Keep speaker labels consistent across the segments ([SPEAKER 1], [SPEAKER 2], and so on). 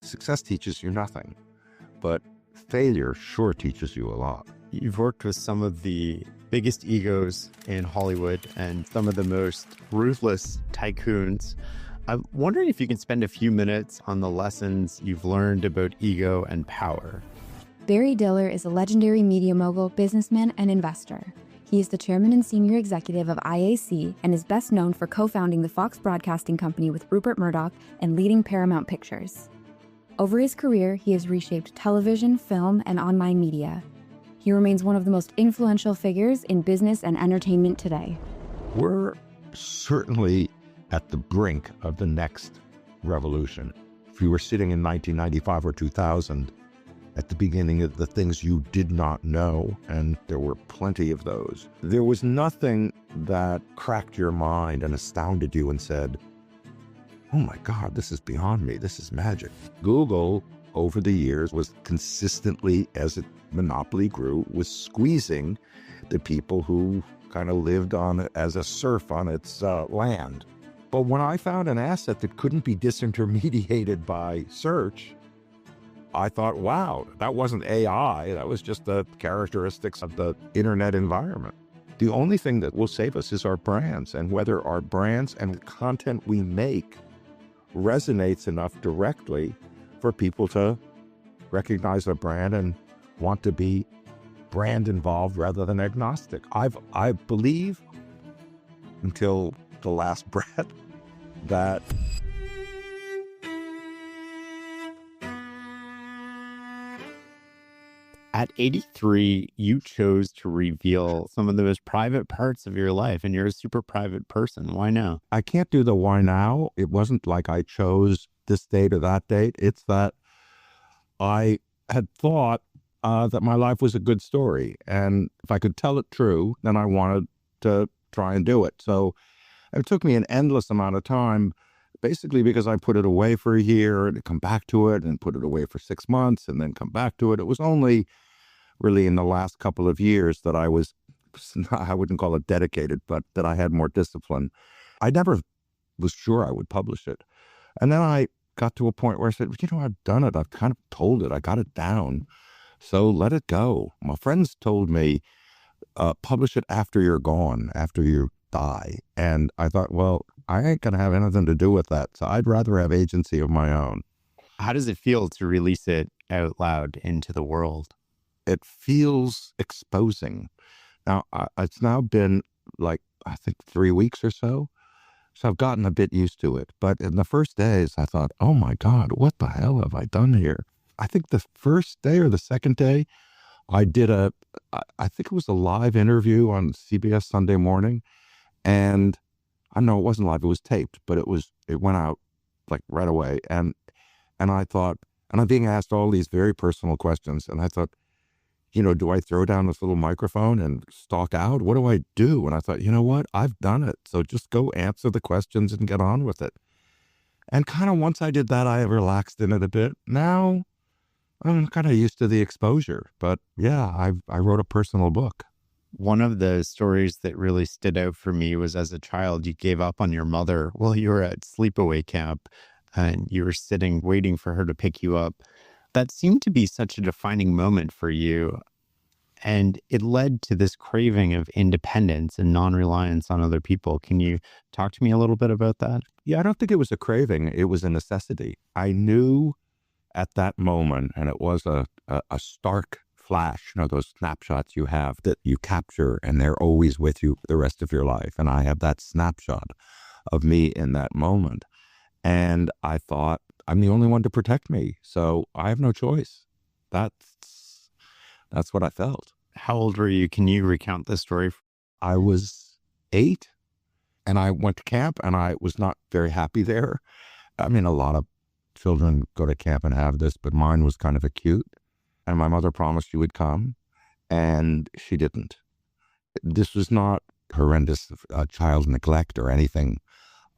[SPEAKER 1] Success teaches you nothing, but failure sure teaches you a lot.
[SPEAKER 2] You've worked with some of the biggest egos in Hollywood and some of the most ruthless tycoons. I'm wondering if you can spend a few minutes on the lessons you've learned about ego and power.
[SPEAKER 3] Barry Diller is a legendary media mogul, businessman, and investor. He is the chairman and senior executive of IAC and is best known for co-founding the Fox Broadcasting Company with Rupert Murdoch and leading Paramount Pictures. Over his career, he has reshaped television, film, and online media. He remains one of the most influential figures in business and entertainment today.
[SPEAKER 1] We're certainly at the brink of the next revolution. If you were sitting in 1995 or 2000, at the beginning of the things you did not know, and there were plenty of those, there was nothing that cracked your mind and astounded you and said, oh my God, this is beyond me. This is magic. Google, over the years, was consistently, as its monopoly grew, was squeezing the people who kind of lived on it as a serf on its land. But when I found an asset that couldn't be disintermediated by search, I thought, wow, that wasn't AI. That was just the characteristics of the internet environment. The only thing that will save us is our brands, and whether our brands and the content we make resonates enough directly for people to recognize a brand and want to be brand involved rather than agnostic. I believe until the last breath that
[SPEAKER 2] At 83, you chose to reveal some of the most private parts of your life, and you're a super private person. Why now?
[SPEAKER 1] I can't do the why now. It wasn't like I chose this date or that date. It's that I had thought that my life was a good story. And if I could tell it true, then I wanted to try and do it. So it took me an endless amount of time, basically because I put it away for a year and come back to it and put it away for 6 months and then come back to it. It was only really in the last couple of years that I wouldn't call it dedicated, but that I had more discipline. I never was sure I would publish it. And then I got to a point where I said, I've done it. I've kind of told it. I got it down. So let it go. My friends told me, publish it after you're gone, after you die. And I thought, well, I ain't going to have anything to do with that. So I'd rather have agency of my own.
[SPEAKER 2] How does it feel to release it out loud into the world?
[SPEAKER 1] It feels exposing. Now, it's now been I think 3 weeks or so. So I've gotten a bit used to it. But in the first days, I thought, oh my God, what the hell have I done here? I think the first day or the second day, I did I think it was a live interview on CBS Sunday Morning. And I know it wasn't live, it was taped, but it went out right away. And I thought, and I'm being asked all these very personal questions. And I thought, do I throw down this little microphone and stalk out? What do I do? And I thought, you know what? I've done it. So just go answer the questions and get on with it. And kind of once I did that, I relaxed in it a bit. Now I'm kind of used to the exposure. But yeah, I wrote a personal book.
[SPEAKER 2] One of the stories that really stood out for me was as a child, you gave up on your mother while you were at sleepaway camp and you were sitting waiting for her to pick you up. That seemed to be such a defining moment for you. And it led to this craving of independence and non-reliance on other people. Can you talk to me a little bit about that?
[SPEAKER 1] Yeah, I don't think it was a craving. It was a necessity. I knew at that moment, and it was a stark flash, those snapshots you have that you capture and they're always with you the rest of your life. And I have that snapshot of me in that moment. And I thought, I'm the only one to protect me. So I have no choice. That's what I felt.
[SPEAKER 2] How old were you? Can you recount the story?
[SPEAKER 1] I was 8 and I went to camp and I was not very happy there. I mean, a lot of children go to camp and have this, but mine was kind of acute. And my mother promised she would come, and she didn't. This was not horrendous child neglect or anything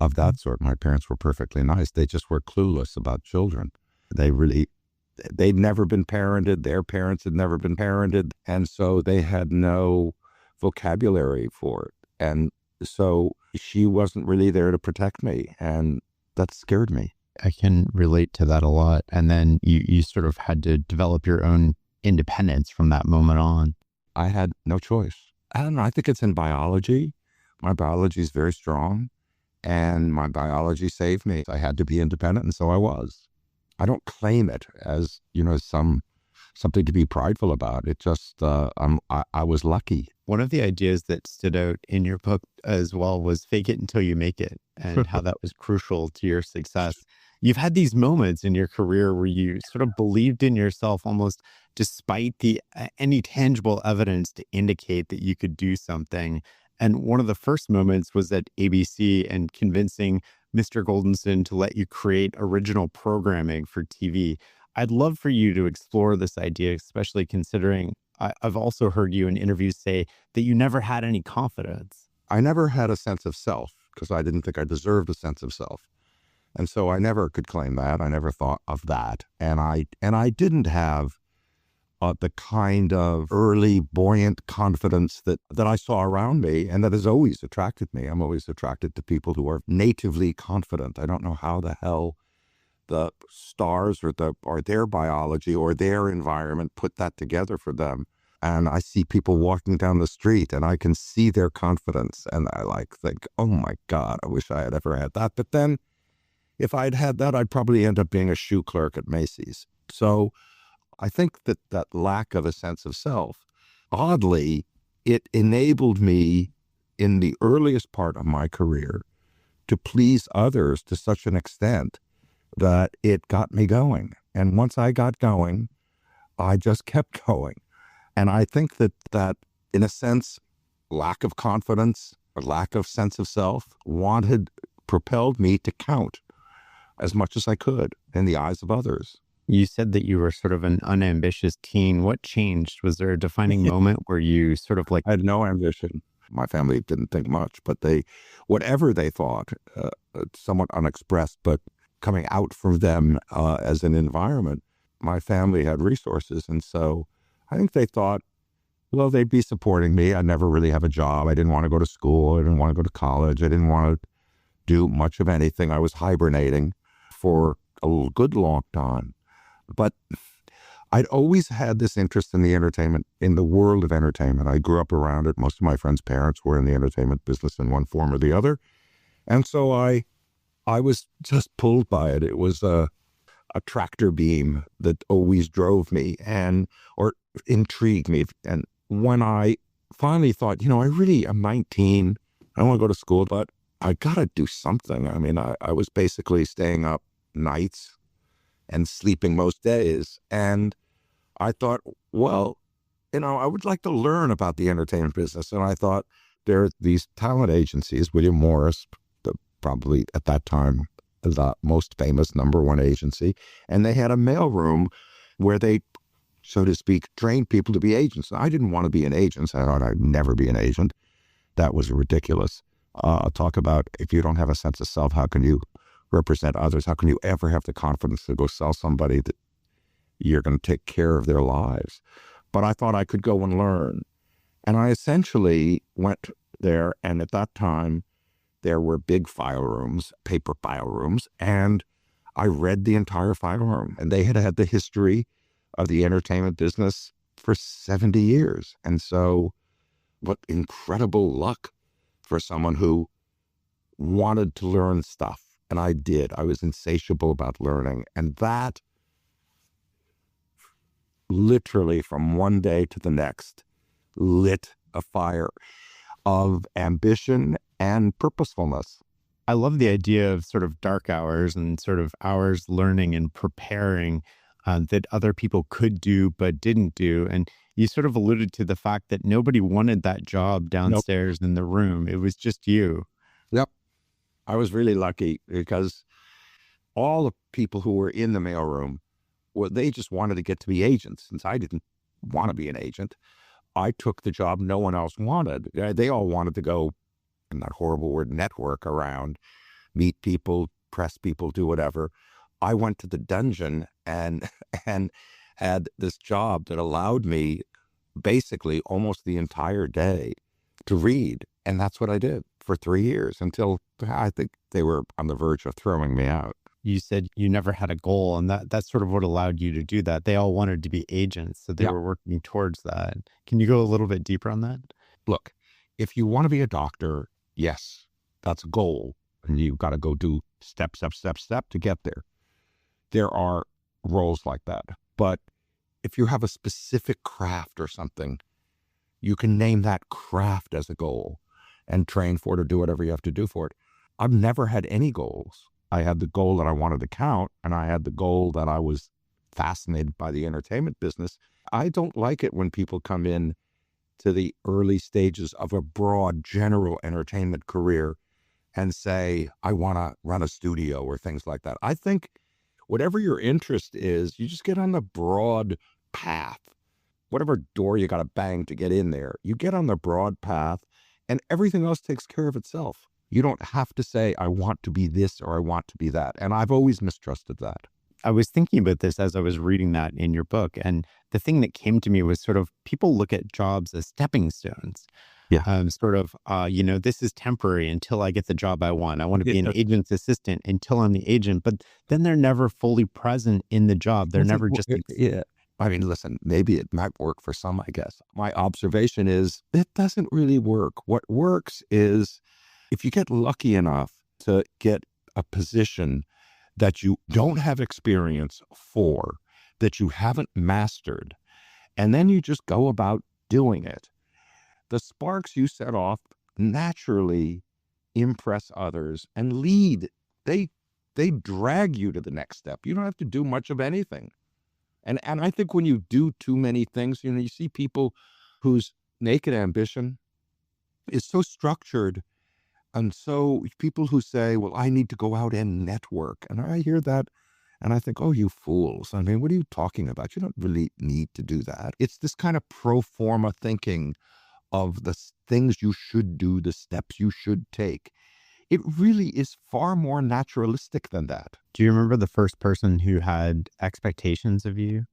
[SPEAKER 1] of that sort. My parents were perfectly nice. They just were clueless about children. They'd never been parented. Their parents had never been parented. And so they had no vocabulary for it. And so she wasn't really there to protect me. And that scared me.
[SPEAKER 2] I can relate to that a lot. And then you sort of had to develop your own independence from that moment on.
[SPEAKER 1] I had no choice. I don't know. I think it's in biology. My biology is very strong, and my biology saved me. I had to be independent, and so I was. I don't claim it as, something to be prideful about. It just, I was lucky.
[SPEAKER 2] One of the ideas that stood out in your book as well was fake it until you make it, and how that was crucial to your success. You've had these moments in your career where you sort of believed in yourself almost despite any tangible evidence to indicate that you could do something. And one of the first moments was at ABC and convincing Mr. Goldenson to let you create original programming for TV. I'd love for you to explore this idea, especially considering I've also heard you in interviews say that you never had any confidence.
[SPEAKER 1] I never had a sense of self because I didn't think I deserved a sense of self. And so I never could claim that. I never thought of that. And I didn't have the kind of early buoyant confidence that I saw around me and that has always attracted me. I'm always attracted to people who are natively confident. I don't know how the hell the stars or their biology or their environment put that together for them. And I see people walking down the street and I can see their confidence. And I think, oh my God, I wish I had ever had that. But then if I'd had that, I'd probably end up being a shoe clerk at Macy's. So I think that lack of a sense of self, oddly, it enabled me in the earliest part of my career to please others to such an extent that it got me going. And once I got going, I just kept going. And I think that in a sense, lack of confidence or lack of sense of self propelled me to count as much as I could in the eyes of others.
[SPEAKER 2] You said that you were sort of an unambitious teen. What changed? Was there a defining moment where you sort of
[SPEAKER 1] I had no ambition. My family didn't think much, but whatever they thought, somewhat unexpressed, but coming out from them as an environment, my family had resources. And so I think they thought, well, they'd be supporting me. I'd never really have a job. I didn't want to go to school. I didn't want to go to college. I didn't want to do much of anything. I was hibernating for a good long time. But I'd always had this interest in the world of entertainment. I grew up around it. Most of my friends' parents were in the entertainment business in one form or the other. And so I was just pulled by it. It was a tractor beam that always drove me or intrigued me. And when I finally thought, I'm 19, I don't want to go to school, but I got to do something. I mean, I was basically staying up nights and sleeping most days. And I thought, well, I would like to learn about the entertainment business. And I thought there are these talent agencies, William Morris, probably at that time, the most famous #1 agency. And they had a mailroom where they, so to speak, trained people to be agents. I didn't want to be an agent. I thought I'd never be an agent. That was ridiculous. Talk about if you don't have a sense of self, how can you represent others? How can you ever have the confidence to go sell somebody that you're going to take care of their lives? But I thought I could go and learn. And I essentially went there. And at that time, there were big file rooms, paper file rooms, and I read the entire file room. And they had the history of the entertainment business for 70 years. And so what incredible luck for someone who wanted to learn stuff. And I did. I was insatiable about learning. And that literally from one day to the next lit a fire of ambition and purposefulness.
[SPEAKER 2] I love the idea of sort of dark hours and sort of hours learning and preparing that other people could do but didn't do. And you sort of alluded to the fact that nobody wanted that job downstairs in the room. It was just you.
[SPEAKER 1] Yep. I was really lucky because all the people who were in the mailroom, well, they just wanted to get to be agents. Since I didn't want to be an agent, I took the job no one else wanted. They all wanted to go, in that horrible word, network around, meet people, press people, do whatever. I went to the dungeon and had this job that allowed me basically almost the entire day to read. And that's what I did for 3 years until I think they were on the verge of throwing me out.
[SPEAKER 2] You said you never had a goal, and that's sort of what allowed you to do that. They all wanted to be agents, so they
[SPEAKER 1] Yeah.
[SPEAKER 2] were working towards that. Can you go a little bit deeper on that?
[SPEAKER 1] Look, if you want to be a doctor, yes, that's a goal. And you've got to go do step to get there. There are roles like that. But if you have a specific craft or something, you can name that craft as a goal and train for it or do whatever you have to do for it. I've never had any goals. I had the goal that I wanted to count, and I had the goal that I was fascinated by the entertainment business. I don't like it when people come in to the early stages of a broad general entertainment career and say, I want to run a studio or things like that. I think whatever your interest is, you just get on the broad path. Whatever door you got to bang to get in there, you get on the broad path and everything else takes care of itself. You don't have to say, I want to be this or I want to be that. And I've always mistrusted that.
[SPEAKER 2] I was thinking about this as I was reading that in your book. And the thing that came to me was sort of people look at jobs as stepping stones.
[SPEAKER 1] Yeah.
[SPEAKER 2] This is temporary until I get the job I want. I want to be an agent's assistant until I'm the agent. But then they're never fully present in the job. They're never just...
[SPEAKER 1] Yeah. I mean, listen, maybe it might work for some, I guess. My observation is it doesn't really work. What works is if you get lucky enough to get a position that you don't have experience for, that you haven't mastered, and then you just go about doing it, the sparks you set off naturally impress others and lead. They drag you to the next step. You don't have to do much of anything. And I think when you do too many things, you see people whose naked ambition is so structured. And so people who say, well, I need to go out and network. And I hear that and I think, oh, you fools. I mean, what are you talking about? You don't really need to do that. It's this kind of pro forma thinking of the things you should do, the steps you should take. It really is far more naturalistic than that.
[SPEAKER 2] Do you remember the first person who had expectations of you?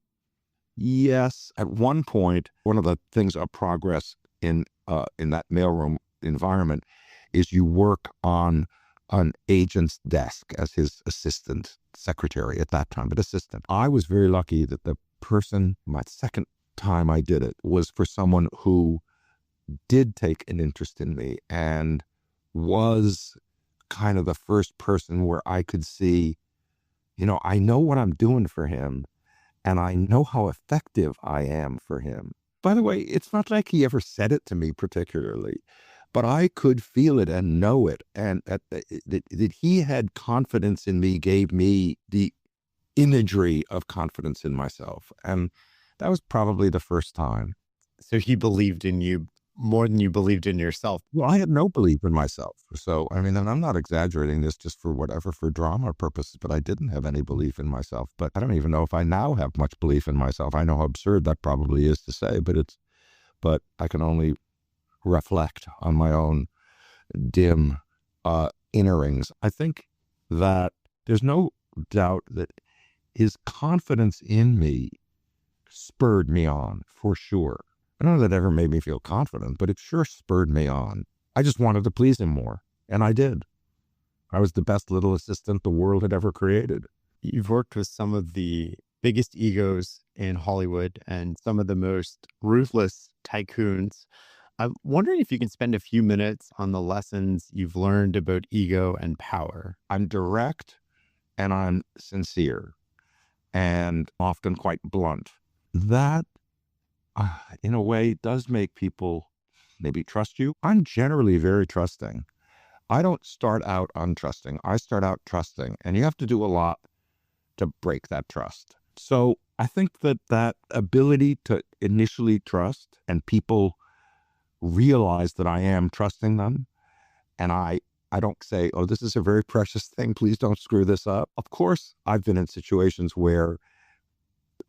[SPEAKER 1] Yes. At one point, one of the things of progress in that mailroom environment is you work on an agent's desk as his assistant secretary at that time, but assistant. I was very lucky that the person, my second time I did it, was for someone who did take an interest in me and was kind of the first person where I could see, I know what I'm doing for him and I know how effective I am for him. By the way, it's not like he ever said it to me particularly, but I could feel it and know it. And that he had confidence in me gave me the imagery of confidence in myself. And that was probably the first time.
[SPEAKER 2] So he believed in you more than you believed in yourself.
[SPEAKER 1] Well, I had no belief in myself. So, I mean, and I'm not exaggerating this just for drama purposes, but I didn't have any belief in myself. But I don't even know if I now have much belief in myself. I know how absurd that probably is to say, but I can only reflect on my own dim innerings. I think that there's no doubt that his confidence in me spurred me on, for sure. I don't know that it ever made me feel confident, but it sure spurred me on. I just wanted to please him more, and I did. I was the best little assistant the world had ever created.
[SPEAKER 2] You've worked with some of the biggest egos in Hollywood and some of the most ruthless tycoons. I'm wondering if you can spend a few minutes on the lessons you've learned about ego and power.
[SPEAKER 1] I'm direct and I'm sincere and often quite blunt. That, in a way, does make people maybe trust you. I'm generally very trusting. I don't start out untrusting. I start out trusting, and you have to do a lot to break that trust. So I think that ability to initially trust and people realize that I am trusting them, and I don't say, oh, this is a very precious thing, please don't screw this up. Of course, I've been in situations where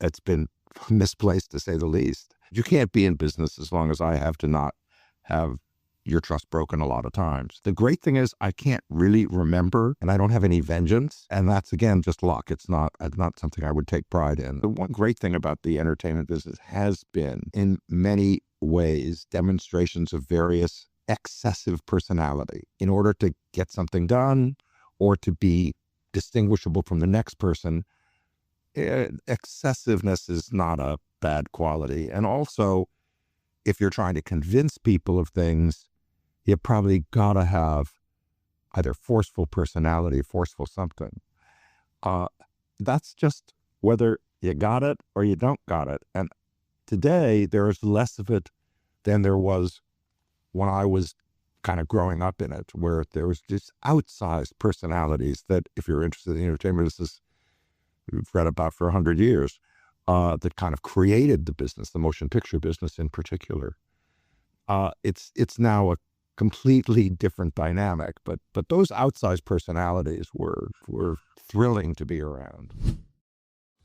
[SPEAKER 1] it's been misplaced, to say the least. You can't be in business as long as I have to not have your trust broken a lot of times. The great thing is I can't really remember, and I don't have any vengeance. And that's, again, just luck. It's not something I would take pride in. The one great thing about the entertainment business has been, in many ways, demonstrations of various excessive personality in order to get something done or to be distinguishable from the next person, excessiveness is not a bad quality. And also, if you're trying to convince people of things, you probably got to have either forceful personality, forceful something. That's just whether you got it or you don't got it. And today, there is less of it than there was when I was kind of growing up in it, where there was just outsized personalities that, if you're interested in entertainment, this is, we've read about for 100 years, that kind of created the business, the motion picture business in particular. It's now a completely different dynamic, but those outsized personalities were thrilling to be around.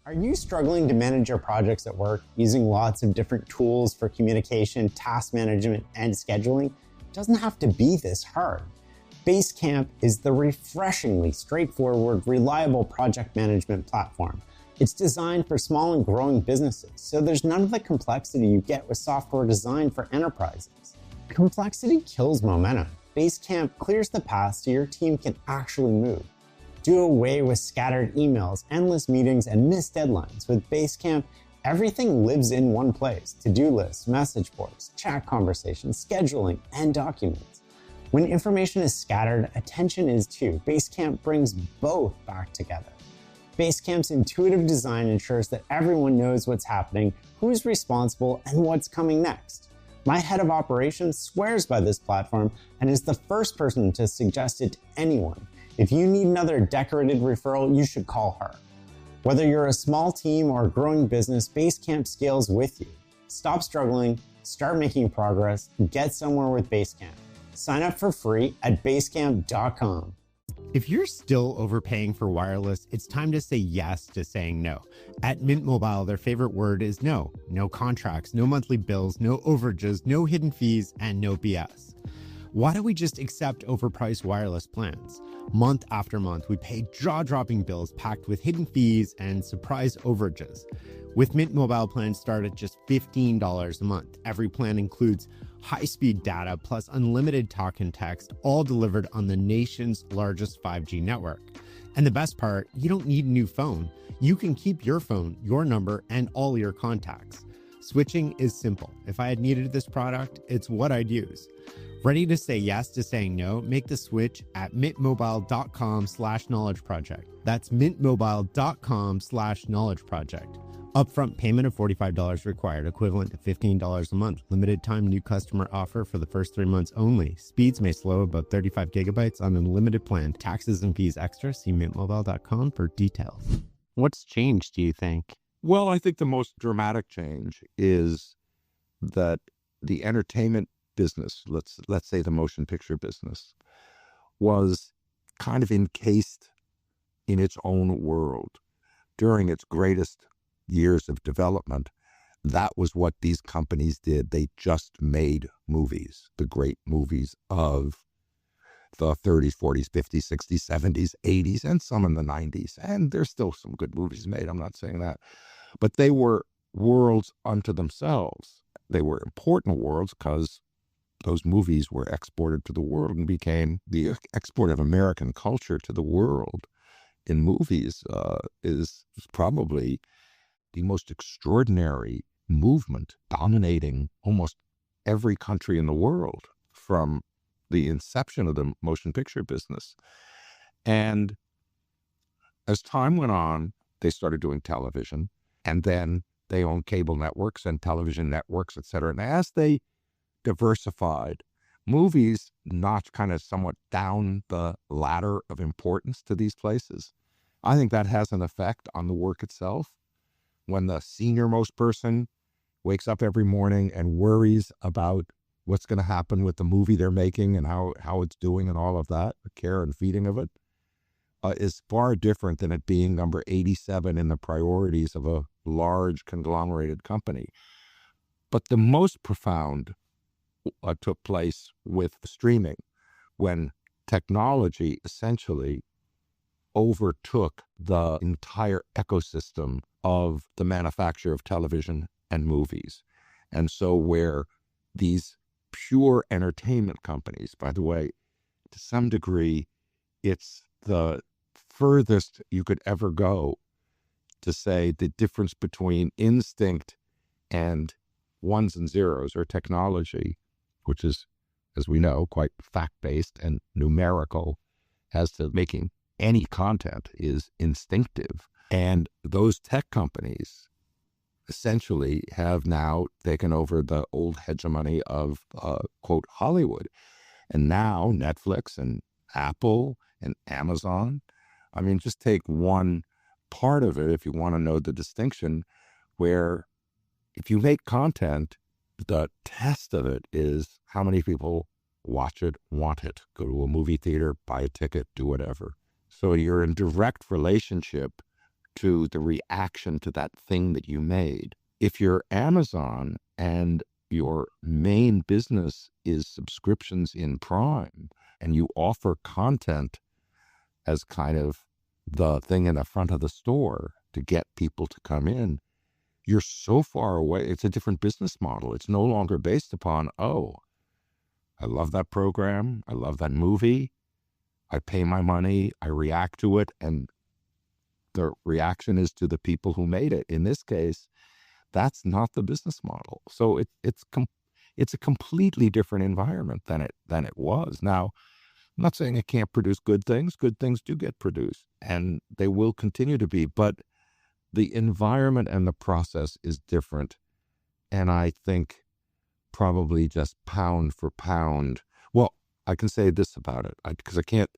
[SPEAKER 4] Are you struggling to manage your projects at work using lots of different tools for communication, task management, and scheduling? It doesn't have to be this hard. Basecamp is the refreshingly straightforward, reliable project management platform. It's designed for small and growing businesses, so there's none of the complexity you get with software designed for enterprises. Complexity kills momentum. Basecamp clears the path so your team can actually move. Do away with scattered emails, endless meetings, and missed deadlines. With Basecamp, everything lives in one place: to-do lists, message boards, chat conversations, scheduling, and documents. When information is scattered, attention is too. Basecamp brings both back together. Basecamp's intuitive design ensures that everyone knows what's happening, who's responsible, and what's coming next. My head of operations swears by this platform and is the first person to suggest it to anyone. If you need another decorated referral, you should call her. Whether you're a small team or a growing business, Basecamp scales with you. Stop struggling, start making progress, get somewhere with Basecamp. Sign up for free at basecamp.com.
[SPEAKER 2] If you're still overpaying for wireless, it's time to say yes to saying no. At Mint Mobile, their favorite word is no. No contracts, no monthly bills, no overages, no hidden fees, and no BS. Why do we just accept overpriced wireless plans? Month after month, we pay jaw-dropping bills packed with hidden fees and surprise overages. With Mint Mobile plans start at just $15 a month. Every plan includes high-speed data plus unlimited talk and text, all delivered on the nation's largest 5G network. And the best part, you don't need a new phone. You can keep your phone, your number, and all your contacts. Switching is simple. If I had needed this product, it's what I'd use. Ready to say yes to saying no? Make the switch at mintmobile.com/knowledge project. That's mintmobile.com/knowledge project. Upfront payment of $45 required, equivalent to $15 a month. Limited time new customer offer for the first 3 months only. Speeds may slow about 35 gigabytes on an unlimited plan. Taxes and fees extra. See mintmobile.com for details. What's changed, do you think?
[SPEAKER 1] Well, I think the most dramatic change is that the entertainment business, let's say the motion picture business, was kind of encased in its own world. During its greatest years of development, that was what these companies did. They just made movies, the great movies of the 30s, 40s, 50s, 60s, 70s, 80s, and some in the 90s. And there's still some good movies made, I'm not saying that. But they were worlds unto themselves. They were important worlds because those movies were exported to the world and became the export of American culture to the world in movies is probably the most extraordinary movement dominating almost every country in the world from the inception of the motion picture business. And as time went on, they started doing television, and then they owned cable networks and television networks, et cetera. And as they diversified, movies notched kind of somewhat down the ladder of importance to these places. I think that has an effect on the work itself. When the senior-most person wakes up every morning and worries about what's going to happen with the movie they're making and how it's doing and all of that, the care and feeding of it, is far different than it being number 87 in the priorities of a large conglomerated company. But the most profound took place with streaming, when technology essentially overtook the entire ecosystem of the manufacture of television and movies. And so where these pure entertainment companies, by the way, to some degree, it's the furthest you could ever go to say the difference between instinct and ones and zeros or technology, which is, as we know, quite fact-based and numerical, as to making any content is instinctive. And those tech companies essentially have now taken over the old hegemony of, quote, Hollywood. And now Netflix and Apple and Amazon, I mean, just take one part of it if you want to know the distinction, where if you make content, the test of it is how many people watch it, want it, go to a movie theater, buy a ticket, do whatever. So you're in direct relationship to the reaction to that thing that you made. If you're Amazon and your main business is subscriptions in Prime, and you offer content as kind of the thing in the front of the store to get people to come in, you're so far away. It's a different business model. It's no longer based upon, oh, I love that program, I love that movie, I pay my money, I react to it, and the reaction is to the people who made it. In this case, that's not the business model. So it's a completely different environment than it was. Now, I'm not saying it can't produce good things. Good things do get produced, and they will continue to be. But the environment and the process is different. And I think probably just pound for pound. Well, I can say this about it, because I can't.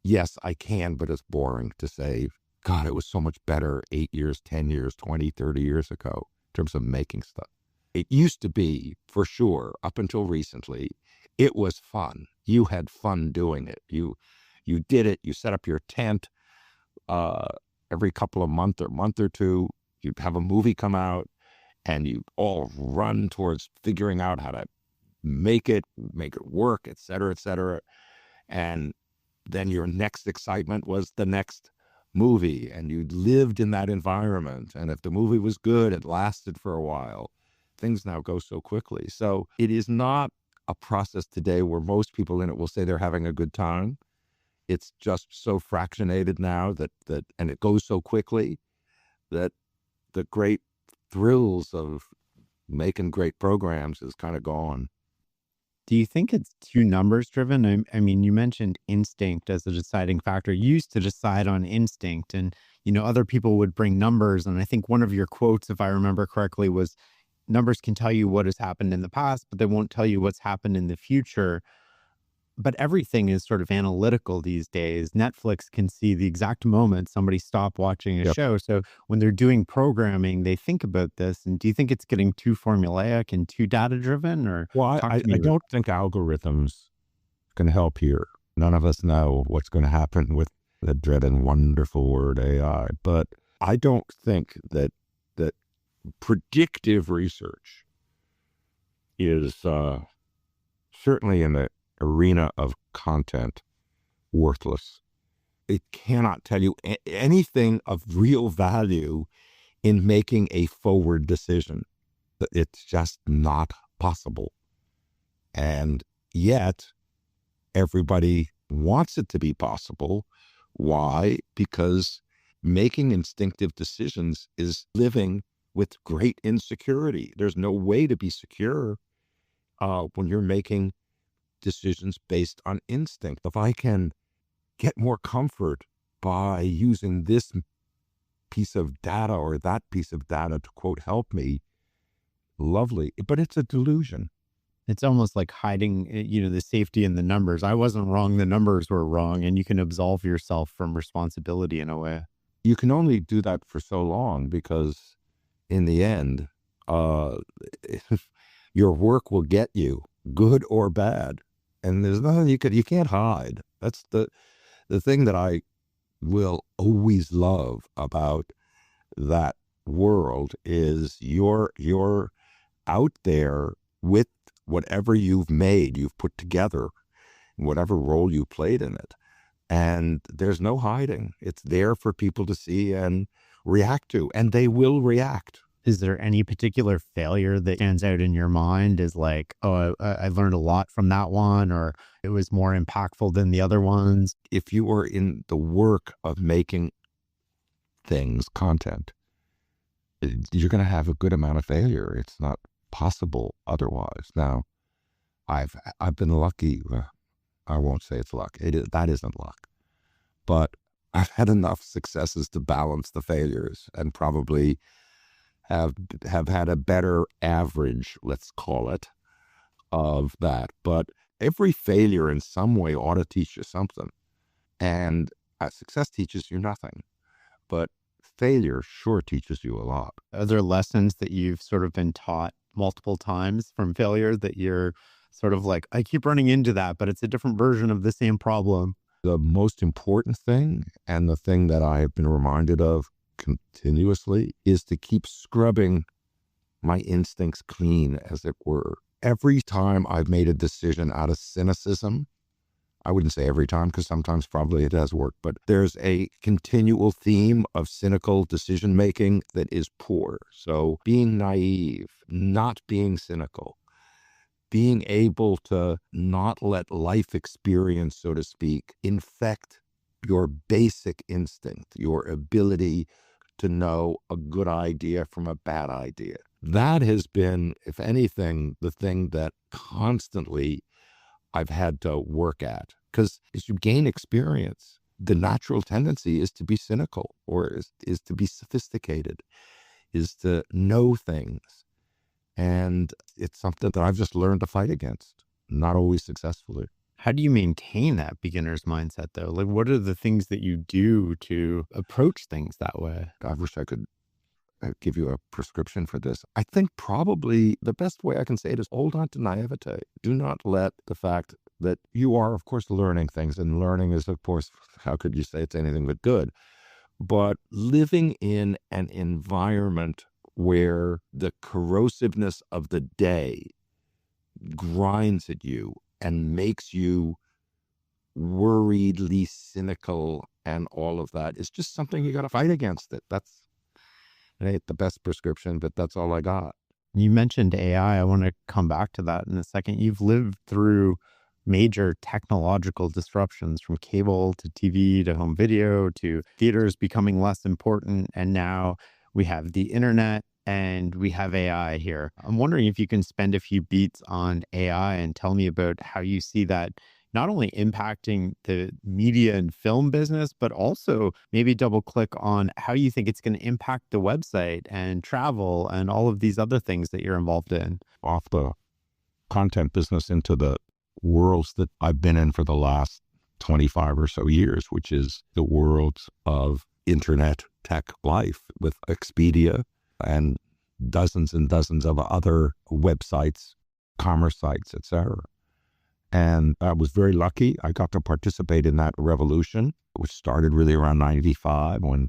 [SPEAKER 1] Yes, I can, but it's boring to say, God, it was so much better 8 years, 10 years, 20, 30 years ago in terms of making stuff. It used to be, for sure, up until recently, it was fun. You had fun doing it. You did it. You set up your tent every couple of month or two. You'd have a movie come out, and you all run towards figuring out how to make it work, et cetera, et cetera. And then your next excitement was the next movie, and you lived in that environment. And if the movie was good, it lasted for a while. Things now go so quickly. So it is not a process today where most people in it will say they're having a good time. It's just so fractionated now that and it goes so quickly that the great thrills of making great programs is kind of gone.
[SPEAKER 2] Do you think it's too numbers driven? I mean, you mentioned instinct as a deciding factor. You used to decide on instinct, and, other people would bring numbers. And I think one of your quotes, if I remember correctly, was numbers can tell you what has happened in the past, but they won't tell you what's happened in the future. But everything is sort of analytical these days. Netflix can see the exact moment somebody stopped watching a show. So when they're doing programming, they think about this. And do you think it's getting too formulaic and too data driven? Or
[SPEAKER 1] well, I don't think algorithms can help here. None of us know what's going to happen with the dreaded wonderful word AI. But I don't think that predictive research is certainly in the arena of content worthless. It cannot tell you anything of real value in making a forward decision. It's just not possible. And yet everybody wants it to be possible. Why? Because making instinctive decisions is living with great insecurity. There's no way to be secure when you're making decisions based on instinct. If I can get more comfort by using this piece of data or that piece of data to, quote, help me, lovely. But it's a delusion.
[SPEAKER 2] It's almost like hiding, the safety in the numbers. I wasn't wrong. The numbers were wrong. And you can absolve yourself from responsibility in a way.
[SPEAKER 1] You can only do that for so long, because in the end, your work will get you, good or bad. And there's nothing you can't hide. That's the thing that I will always love about that world is you're out there with whatever you've made, you've put together, whatever role you played in it. And there's no hiding. It's there for people to see and react to, and they will react.
[SPEAKER 2] Is there any particular failure that stands out in your mind as like, oh, I learned a lot from that one, or it was more impactful than the other ones?
[SPEAKER 1] If you are in the work of making things, content, you're going to have a good amount of failure. It's not possible otherwise. Now, I've been lucky. I won't say it's luck. That isn't luck. But I've had enough successes to balance the failures, and probably have had a better average, let's call it, of that. But every failure in some way ought to teach you something. And success teaches you nothing. But failure sure teaches you a lot.
[SPEAKER 2] Are there lessons that you've sort of been taught multiple times from failure that you're sort of like, I keep running into that, but it's a different version of the same problem?
[SPEAKER 1] The most important thing, and the thing that I have been reminded of continuously, is to keep scrubbing my instincts clean, as it were. Every time I've made a decision out of cynicism, I wouldn't say every time, because sometimes probably it does work, but there's a continual theme of cynical decision making that is poor. So being naive, not being cynical, being able to not let life experience, so to speak, infect your basic instinct, your ability to know a good idea from a bad idea. That has been, if anything, the thing that constantly I've had to work at. Because as you gain experience, the natural tendency is to be cynical, or is to be sophisticated, is to know things. And it's something that I've just learned to fight against, not always successfully.
[SPEAKER 2] How do you maintain that beginner's mindset, though? Like, what are the things that you do to approach things that way?
[SPEAKER 1] I wish I could give you a prescription for this. I think probably the best way I can say it is hold on to naivete. Do not let the fact that you are, of course, learning things, and learning is, of course, how could you say it's anything but good? But living in an environment where the corrosiveness of the day grinds at you and makes you worriedly cynical and all of that is just something you got to fight against. It ain't the best prescription, but that's all I got.
[SPEAKER 2] You mentioned AI. I want to come back to that in a second. You've lived through major technological disruptions, from cable to TV to home video to theaters becoming less important. And now we have the internet and we have AI here. I'm wondering if you can spend a few beats on AI and tell me about how you see that not only impacting the media and film business, but also maybe double click on how you think it's going to impact the website and travel and all of these other things that you're involved in.
[SPEAKER 1] Off the content business into the worlds that I've been in for the last 25 or so years, which is the worlds of internet tech life with Expedia and dozens and dozens of other websites, commerce sites, etc. And I was very lucky. I got to participate in that revolution, which started really around 95 when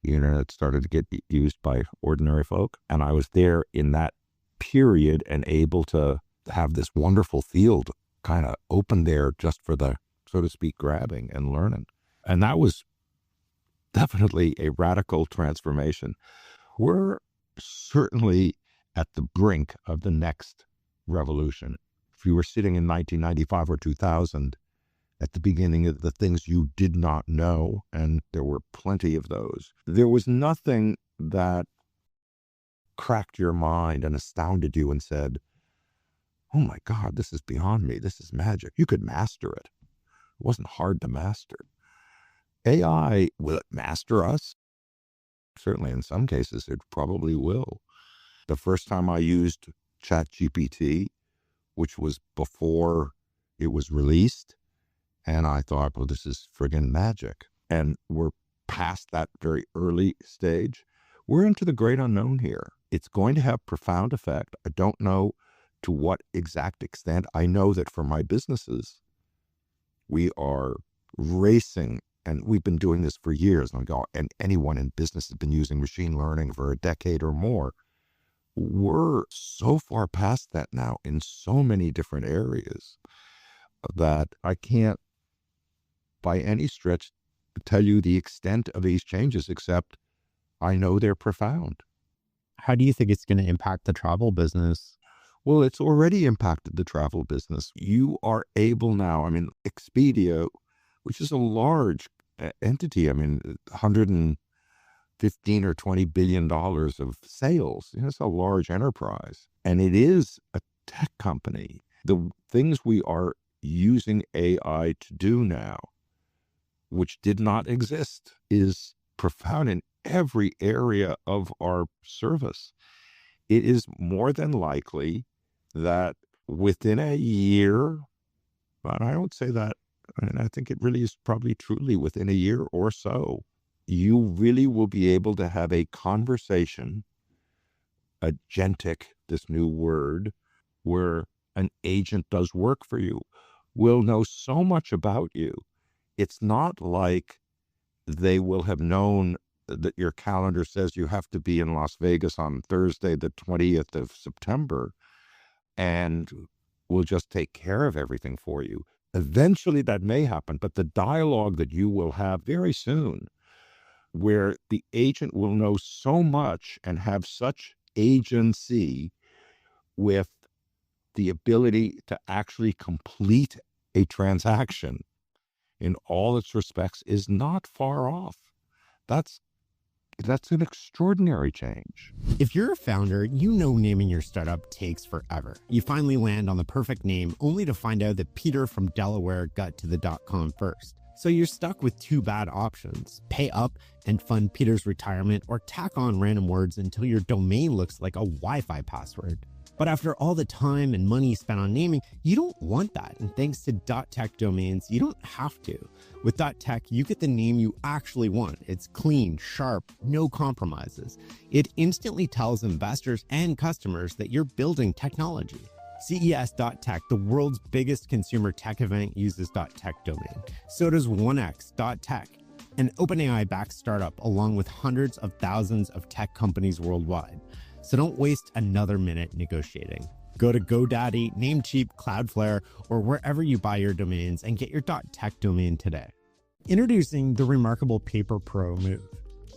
[SPEAKER 1] the internet started to get used by ordinary folk. And I was there in that period and able to have this wonderful field kind of open there just for the, so to speak, grabbing and learning. And that was definitely a radical transformation. We're certainly at the brink of the next revolution. If you were sitting in 1995 or 2000 at the beginning of the things you did not know, and there were plenty of those, there was nothing that cracked your mind and astounded you and said, oh my God, this is beyond me. This is magic. You could master it. It wasn't hard to master. AI, will it master us? Certainly in some cases, it probably will. The first time I used ChatGPT, which was before it was released, and I thought, well, this is friggin' magic. And we're past that very early stage. We're into the great unknown here. It's going to have profound effect. I don't know to what exact extent. I know that for my businesses, we are racing, and we've been doing this for years. And anyone in business has been using machine learning for a decade or more. We're so far past that now in so many different areas that I can't by any stretch tell you the extent of these changes, except I know they're profound.
[SPEAKER 2] How do you think it's going to impact the travel business?
[SPEAKER 1] Well, it's already impacted the travel business. You are able now, I mean, Expedia, which is a large entity, I mean, 115 or $20 billion of sales. It's a large enterprise. And it is a tech company. The things we are using AI to do now, which did not exist, is profound in every area of our service. It is more than likely that within a year, but I would say that, and I think it really is probably truly within a year or so, you really will be able to have a conversation, agentic, this new word, where an agent does work for you, will know so much about you. It's not like they will have known that your calendar says you have to be in Las Vegas on Thursday, the 20th of September, and will just take care of everything for you. Eventually that may happen, but the dialogue that you will have very soon, where the agent will know so much and have such agency with the ability to actually complete a transaction in all its respects, is not far off. That's an extraordinary change.
[SPEAKER 2] If you're a founder, you know naming your startup takes forever. You finally land on the perfect name, only to find out that Peter from Delaware got to the .com first. So you're stuck with two bad options: pay up and fund Peter's retirement, or tack on random words until your domain looks like a Wi-Fi password. But after all the time and money spent on naming, you don't want that. And thanks to .tech domains, you don't have to. With .tech, you get the name you actually want. It's clean, sharp, no compromises. It instantly tells investors and customers that you're building technology. CES.tech, the world's biggest consumer tech event, uses .tech domain. So does 1x.tech, an OpenAI-backed startup, along with hundreds of thousands of tech companies worldwide. So don't waste another minute negotiating. Go to GoDaddy, Namecheap, Cloudflare, or wherever you buy your domains and get your .tech domain today. Introducing the remarkable Paper Pro Move.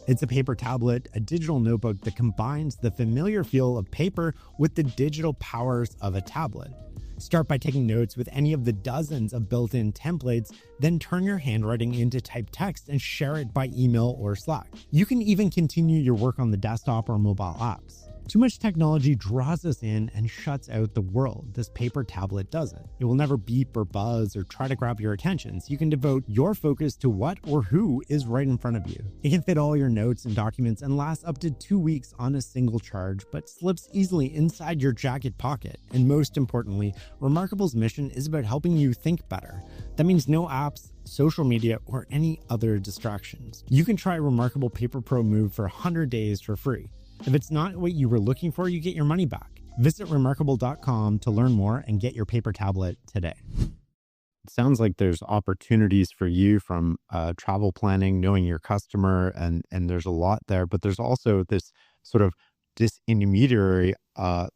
[SPEAKER 2] It's a paper tablet, a digital notebook that combines the familiar feel of paper with the digital powers of a tablet. Start by taking notes with any of the dozens of built-in templates, then turn your handwriting into typed text and share it by email or Slack. You can even continue your work on the desktop or mobile apps. Too much technology draws us in and shuts out the world. This paper tablet doesn't. It will never beep or buzz or try to grab your attention, so you can devote your focus to what or who is right in front of you. It can fit all your notes and documents and lasts up to 2 weeks on a single charge, but slips easily inside your jacket pocket. And most importantly, Remarkable's mission is about helping you think better. That means no apps, social media, or any other distractions. You can try Remarkable Paper Pro Move for 100 days for free. If it's not what you were looking for, you get your money back. Visit remarkable.com to learn more and get your paper tablet today. It sounds like there's opportunities for you from travel planning, knowing your customer, and there's a lot there, but there's also this sort of disintermediary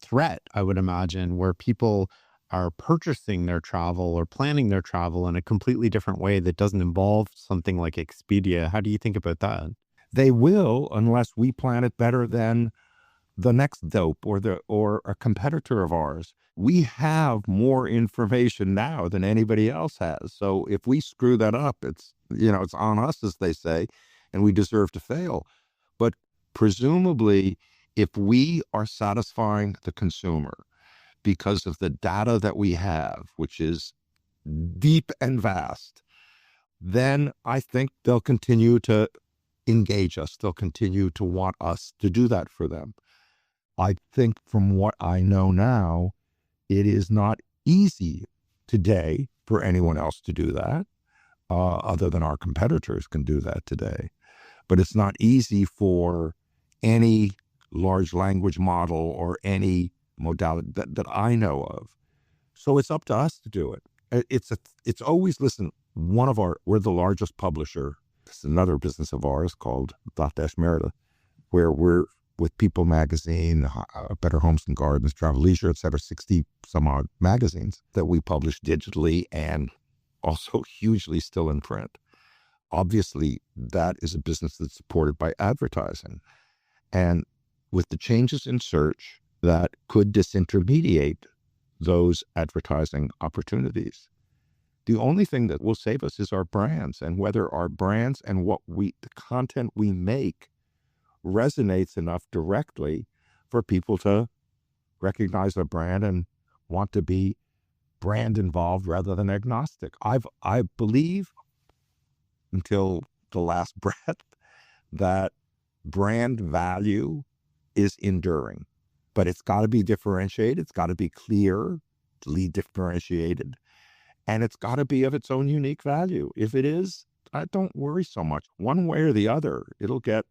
[SPEAKER 2] threat, I would imagine, where people are purchasing their travel or planning their travel in a completely different way that doesn't involve something like Expedia. How do you think about that?
[SPEAKER 1] They will, unless we plan it better than the next dope or a competitor of ours. We have more information now than anybody else has. So if we screw that up, it's on us, as they say, and we deserve to fail. But presumably, if we are satisfying the consumer because of the data that we have, which is deep and vast, then I think they'll continue to engage us. They'll continue to want us to do that for them. I think from what I know now, it is not easy today for anyone else to do that, other than our competitors can do that today. But it's not easy for any large language model or any modality that I know of. So it's up to us to do it. It's always, listen, we're the largest publisher. It's another business of ours called Dotdash Merida, where we're with People Magazine, Better Homes and Gardens, Travel Leisure, et cetera, 60 some odd magazines that we publish digitally and also hugely still in print. Obviously, that is a business that's supported by advertising. And with the changes in search that could disintermediate those advertising opportunities. The only thing that will save us is our brands, and whether our brands and the content we make resonates enough directly for people to recognize a brand and want to be brand involved rather than agnostic. I believe until the last breath that brand value is enduring, but it's got to be differentiated. It's got to be clearly differentiated, and it's got to be of its own unique value. If it is, I don't worry so much. One way or the other, it'll get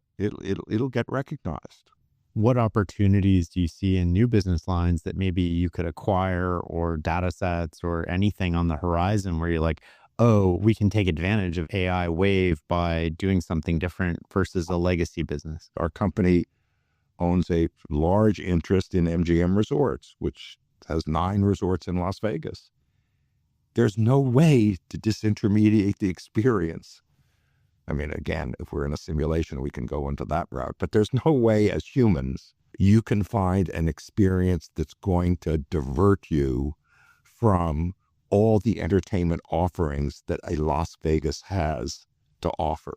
[SPEAKER 1] recognized.
[SPEAKER 2] What opportunities do you see in new business lines that maybe you could acquire, or data sets or anything on the horizon where you're like, oh, we can take advantage of AI wave by doing something different versus a legacy business?
[SPEAKER 1] Our company owns a large interest in MGM Resorts, which has 9 resorts in Las Vegas. There's no way to disintermediate the experience. I mean, again, if we're in a simulation, we can go into that route, but there's no way as humans you can find an experience that's going to divert you from all the entertainment offerings that a Las Vegas has to offer.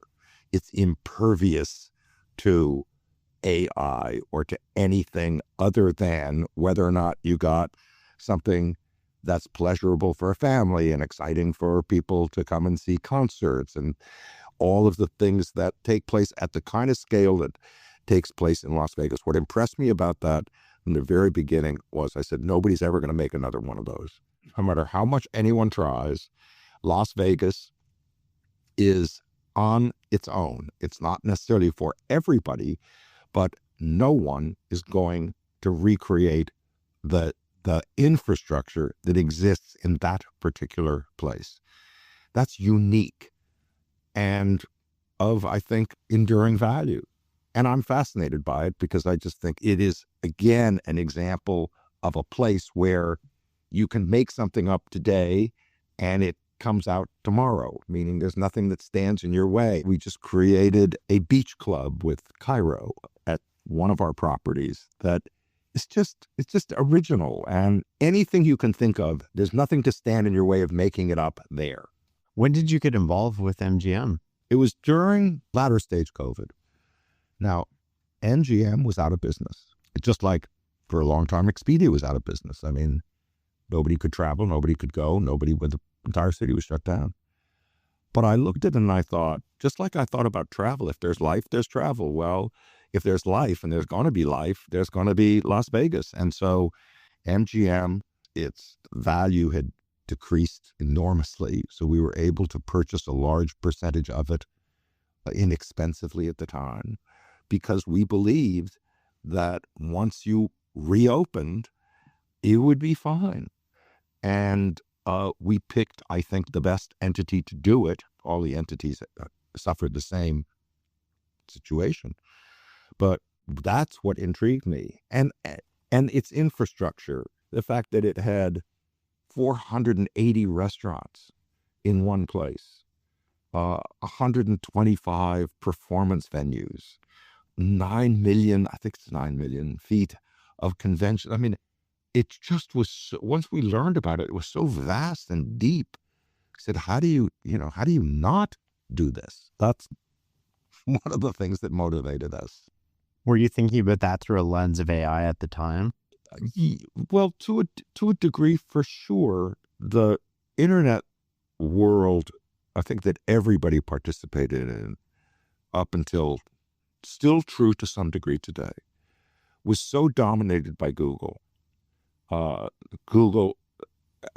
[SPEAKER 1] It's impervious to AI or to anything other than whether or not you got something that's pleasurable for a family and exciting for people to come and see concerts and all of the things that take place at the kind of scale that takes place in Las Vegas. What impressed me about that from the very beginning was I said, nobody's ever going to make another one of those. No matter how much anyone tries, Las Vegas is on its own. It's not necessarily for everybody, but no one is going to recreate the infrastructure that exists in that particular place. That's unique and of, I think, enduring value. And I'm fascinated by it because I just think it is, again, an example of a place where you can make something up today and it comes out tomorrow, meaning there's nothing that stands in your way. We just created a beach club with Cairo at one of our properties that it's just original, and anything you can think of, there's nothing to stand in your way of making it up there.
[SPEAKER 2] When did you get involved with MGM?
[SPEAKER 1] It was during latter stage COVID. Now, MGM was out of business. Just like for a long time, Expedia was out of business. I mean, nobody could travel, nobody could go, the entire city was shut down. But I looked at it and I thought, just like I thought about travel, if there's life, there's travel. Well, if there's life and there's going to be life, there's going to be Las Vegas. And so MGM, its value had decreased enormously. So we were able to purchase a large percentage of it inexpensively at the time because we believed that once you reopened, it would be fine. And we picked, I think, the best entity to do it. All the entities suffered the same situation. But that's what intrigued me. And its infrastructure, the fact that it had 480 restaurants in one place, 125 performance venues, 9 million, I think it's 9 million feet of convention. I mean, it just was, once we learned about it, it was so vast and deep. I said, how do you not do this? That's one of the things that motivated us.
[SPEAKER 2] Were you thinking about that through a lens of AI at the time?
[SPEAKER 1] Well, to a degree, for sure. The internet world, I think that everybody participated in up until, still true to some degree today, was so dominated by Google. Google,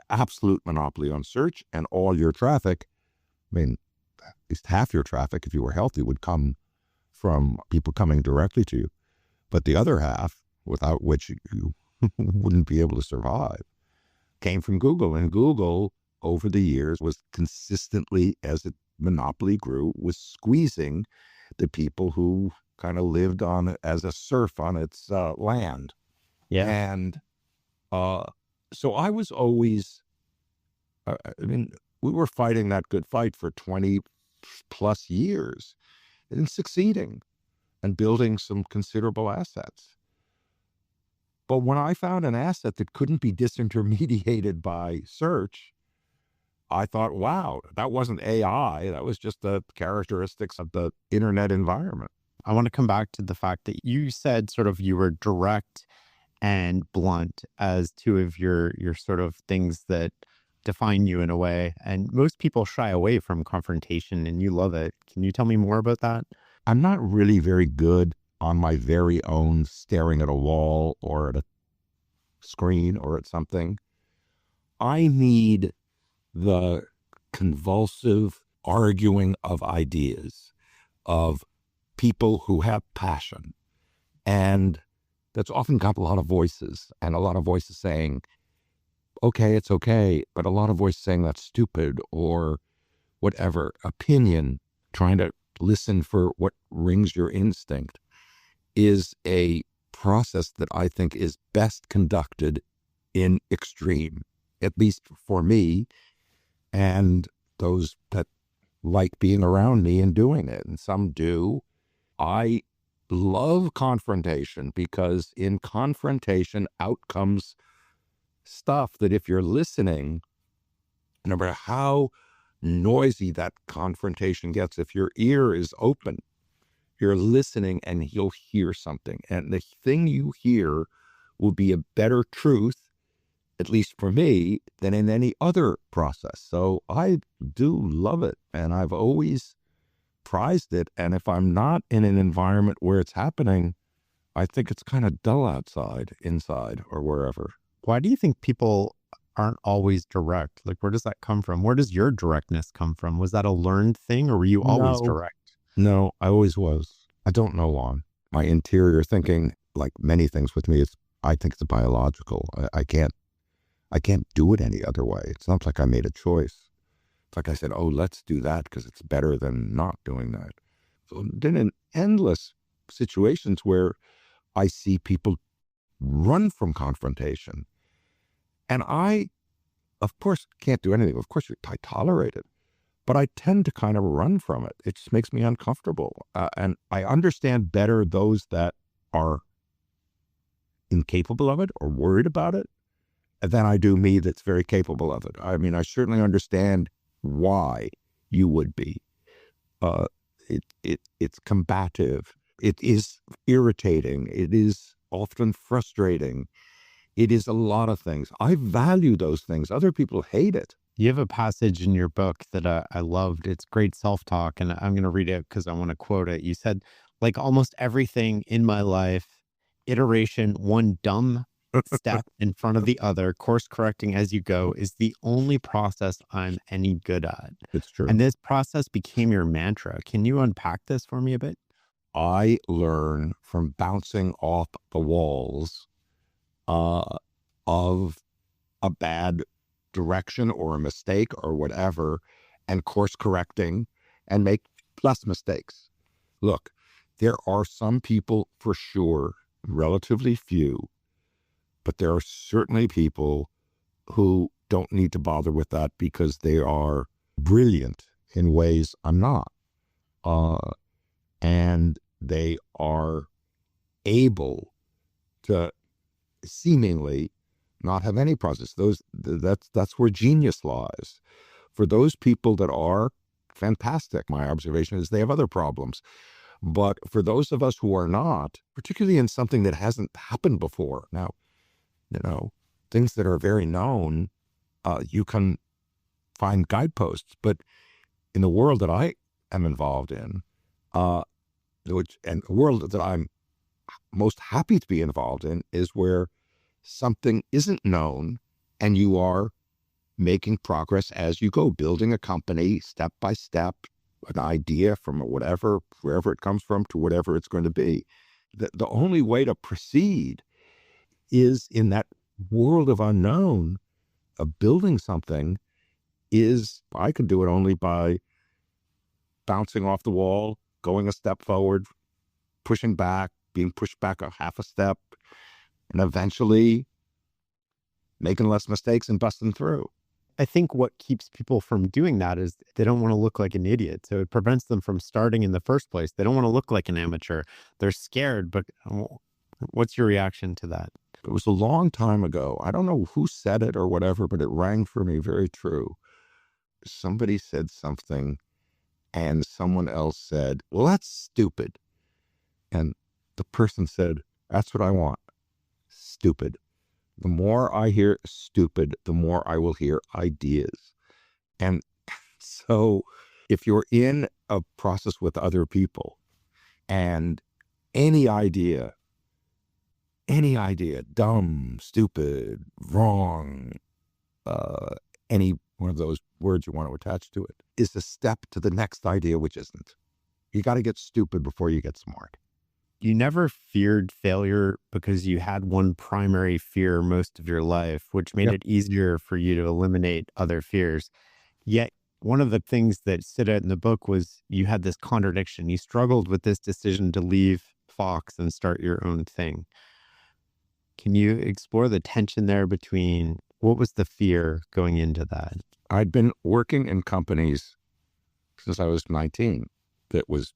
[SPEAKER 1] absolute monopoly on search, and all your traffic, I mean, at least half your traffic, if you were healthy, would come from people coming directly to you. But the other half, without which you wouldn't be able to survive, came from Google. And Google, over the years, was consistently, as its monopoly grew, was squeezing the people who kind of lived on it as a serf on its land.
[SPEAKER 2] Yeah.
[SPEAKER 1] And so I was always, I mean, we were fighting that good fight for 20 plus years and succeeding. and building some considerable assets. But when I found an asset that couldn't be disintermediated by search, I thought, wow, that wasn't AI. That was just the characteristics of the internet environment.
[SPEAKER 2] I want to come back to the fact that you said sort of you were direct and blunt as two of your sort of things that define you in a way. And most people shy away from confrontation, and you love it. Can you tell me more about that?
[SPEAKER 1] I'm not really very good on my very own staring at a wall or at a screen or at something. I need the convulsive arguing of ideas, of people who have passion. And that's often got a lot of voices, and a lot of voices saying, okay, it's okay, but a lot of voices saying that's stupid or whatever. Opinion, trying to listen for what rings your instinct, is a process that I think is best conducted in extreme, at least for me and those that like being around me and doing it. And some do. I love confrontation because in confrontation out comes stuff that if you're listening, no matter how noisy that confrontation gets, if your ear is open, you're listening and you'll hear something. And the thing you hear will be a better truth, at least for me, than in any other process. So I do love it, and I've always prized it. And if I'm not in an environment where it's happening, I think it's kind of dull outside, inside, or wherever.
[SPEAKER 2] Why do you think people aren't always direct? Like, where does that come from? Where does your directness come from? Was that a learned thing, or were you always direct?
[SPEAKER 1] No, I always was. I don't know why. My interior thinking, like many things with me, I think it's biological. I can't do it any other way. It's not like I made a choice. It's like I said, oh, let's do that because it's better than not doing that. So then in endless situations where I see people run from confrontation, and I, of course, can't do anything. Of course, I tolerate it, but I tend to kind of run from it. It just makes me uncomfortable. And I understand better those that are incapable of it or worried about it than I do me that's very capable of it. I mean, I certainly understand why you would be. It's combative. It is irritating. It is often frustrating. It is a lot of things. I value those things. Other people hate it.
[SPEAKER 2] You have a passage in your book that I loved. It's great self-talk, and I'm going to read it because I want to quote it. You said, like almost everything in my life, iteration, one dumb step in front of the other, course correcting as you go, is the only process I'm any good at.
[SPEAKER 1] It's true.
[SPEAKER 2] And this process became your mantra. Can you unpack this for me a bit?
[SPEAKER 1] I learn from bouncing off the walls of a bad direction or a mistake or whatever, and course correcting and make less mistakes. Look, there are some people for sure, relatively few, but there are certainly people who don't need to bother with that because they are brilliant in ways I'm not. And they are able to seemingly not have any process. That's where genius lies. For those people that are fantastic, my observation is they have other problems. But for those of us who are not, particularly in something that hasn't happened before, now, things that are very known, you can find guideposts. But in the world that I am involved in, and the world that I'm most happy to be involved in, is where something isn't known and you are making progress as you go, building a company step by step, an idea from whatever, wherever it comes from to whatever it's going to be. The only way to proceed is in that world of unknown, of building something, is I can do it only by bouncing off the wall, going a step forward, pushing back, being pushed back a half a step, and eventually making less mistakes and busting through.
[SPEAKER 2] I think what keeps people from doing that is they don't want to look like an idiot. So it prevents them from starting in the first place. They don't want to look like an amateur. They're scared, but what's your reaction to that?
[SPEAKER 1] It was a long time ago. I don't know who said it or whatever, but it rang for me very true. Somebody said something and someone else said, well, that's stupid. And the person said, that's what I want. Stupid. The more I hear stupid, the more I will hear ideas. And so if you're in a process with other people and any idea, dumb, stupid, wrong, any one of those words you want to attach to it, is a step to the next idea, which isn't. You got to get stupid before you get smart.
[SPEAKER 2] You never feared failure because you had one primary fear most of your life, which made it easier for you to eliminate other fears. Yet one of the things that stood out in the book was you had this contradiction. You struggled with this decision to leave Fox and start your own thing. Can you explore the tension there between what was the fear going into that?
[SPEAKER 1] I'd been working in companies since I was 19. That was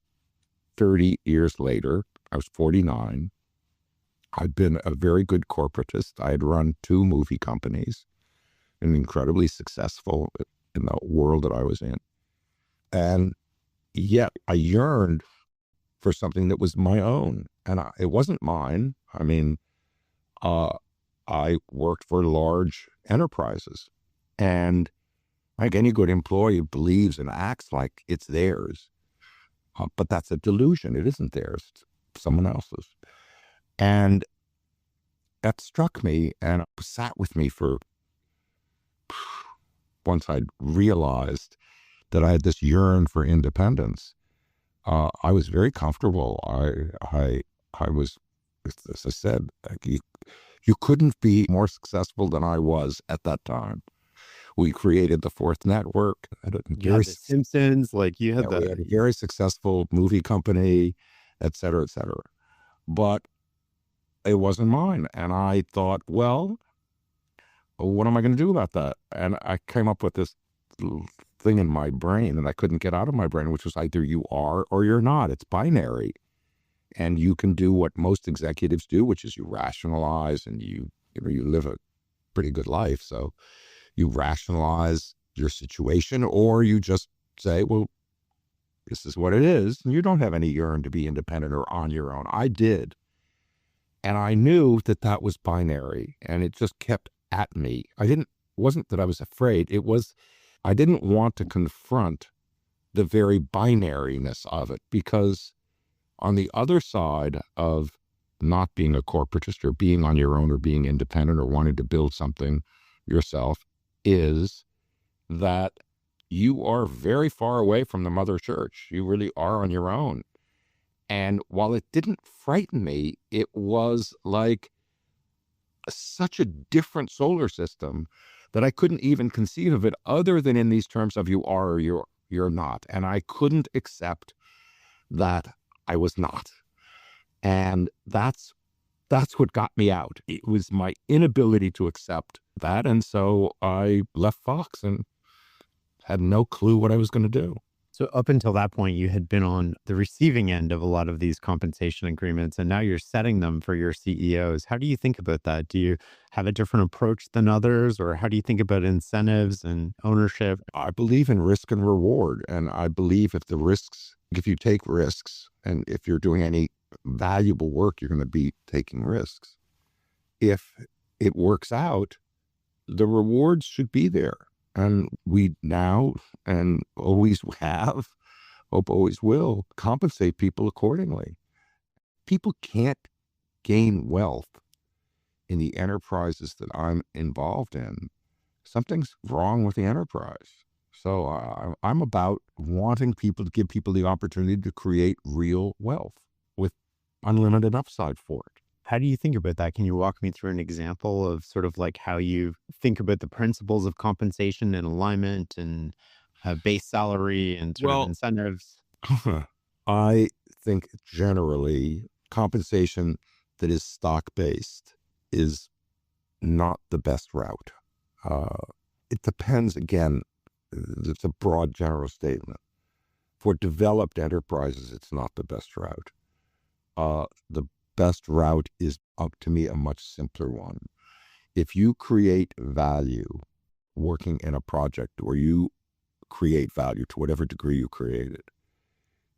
[SPEAKER 1] 30 years later. I was 49. I'd been a very good corporatist. I had run 2 movie companies and incredibly successful in the world that I was in. And yet I yearned for something that was my own. And it wasn't mine. I mean, I worked for large enterprises. And like any good employee believes and acts like it's theirs. But that's a delusion. It isn't theirs. It's someone else's. And that struck me and sat with me for, once I'd realized that I had this yearn for independence, I was very comfortable. I was, as I said, you couldn't be more successful than I was at that time. We created the Fourth Network.
[SPEAKER 2] You had the Simpsons, like you had
[SPEAKER 1] we had a very successful movie company, et cetera, et cetera. But it wasn't mine. And I thought, well, what am I going to do about that? And I came up with this thing in my brain that I couldn't get out of my brain, which was either you are or you're not. It's binary. And you can do what most executives do, which is you rationalize and you live a pretty good life. So you rationalize your situation, or you just say, well, this is what it is. And you don't have any yearn to be independent or on your own. I did. And I knew that that was binary, and it just kept at me. Wasn't that I was afraid. It was, I didn't want to confront the very binariness of it, because on the other side of not being a corporatist or being on your own or being independent or wanting to build something yourself is that you are very far away from the mother church. You really are on your own. And while it didn't frighten me, it was like such a different solar system that I couldn't even conceive of it other than in these terms of you are or you're not. And I couldn't accept that I was not. And that's what got me out. It was my inability to accept that. And so I left Fox and had no clue what I was going to do.
[SPEAKER 2] So up until that point, you had been on the receiving end of a lot of these compensation agreements, and now you're setting them for your CEOs. How do you think about that? Do you have a different approach than others, or how do you think about incentives and ownership?
[SPEAKER 1] I believe in risk and reward. And I believe if you take risks, and if you're doing any valuable work, you're going to be taking risks. If it works out, the rewards should be there. And we now and always have, hope always will, compensate people accordingly. People can't gain wealth in the enterprises that I'm involved in. Something's wrong with the enterprise. So I'm about wanting people to give people the opportunity to create real wealth with unlimited upside for it.
[SPEAKER 2] How do you think about that? Can you walk me through an example of sort of like how you think about the principles of compensation and alignment and base salary and sort of incentives?
[SPEAKER 1] I think generally compensation that is stock-based is not the best route. It depends. Again, it's a broad general statement. For developed enterprises, it's not the best route. The best route is, up to me, a much simpler one. If you create value working in a project, or you create value to whatever degree you create it,